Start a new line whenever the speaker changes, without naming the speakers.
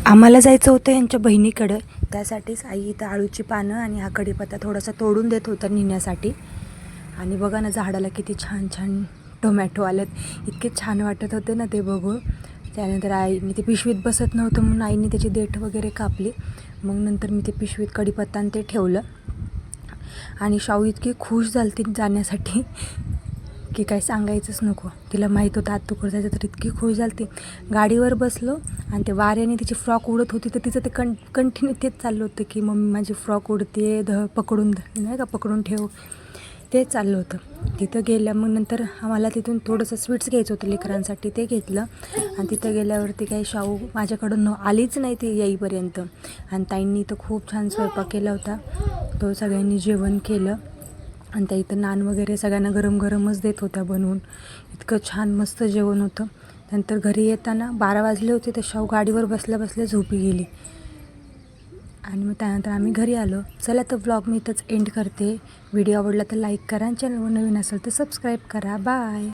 आम्हाला जायचं होतं यांच्या बहिणीकडं, त्यासाठीच आई इथं आळूची पानं आणि हा कढीपत्ता थोडासा तोडून देत होता नेण्यासाठी. आणि बघा ना झाडाला किती छान छान टोमॅटो आलेत, इतके छान वाटत होते ना ते बघून. त्यानंतर आईने ते पिशवीत बसत नव्हतं म्हणून आईने त्याची देठ वगैरे कापली. मग नंतर मी ते पिशवीत कढीपत्ता आणि ते ठेवलं. आणि शाऊ इतकी खुश झाली ती जाण्यासाठी की काय सांगायचंच नको. तिला माहीत होतं आत तुकडं जायचं, तर इतकी खुश झाली ती. गाडीवर बसलो आणि ते वाऱ्याने तिची फ्रॉक उडत होती, तर तिचं ते कंटिन्यू तेच चाललं होतं की मम्मी माझी फ्रॉक उडते, पकडून नाही का, पकडून ठेव, ते चाललं होतं. तिथं गेल्या मग नंतर आम्हाला तिथून थोडंसं स्वीट्स घ्यायचं होतं लेकरांसाठी, ते घेतलं. आणि तिथं गेल्यावरती काही शाऊ माझ्याकडून आलीच नाही ती येईपर्यंत. आणि ताईंनी तर खूप छान स्वयंपाक केला होता, तो सगळ्यांनी जेवण केलं. आणि त्या इथं नान वगैरे सगळ्यांना गरम गरमच देत होत्या बनवून. इतकं छान मस्त जेवण होतं. नंतर घरी येताना 12 वाजले होते, तर शाऊ गाडीवर बसल्या बसल्या झोपी गेली. आणि मग त्यानंतर आम्ही घरी आलो. चला तर व्लॉग मी इथंच एंड करते. व्हिडिओ आवडला तर लाईक करा, चॅनलवर नवीन असेल तर सबस्क्राईब करा. बाय.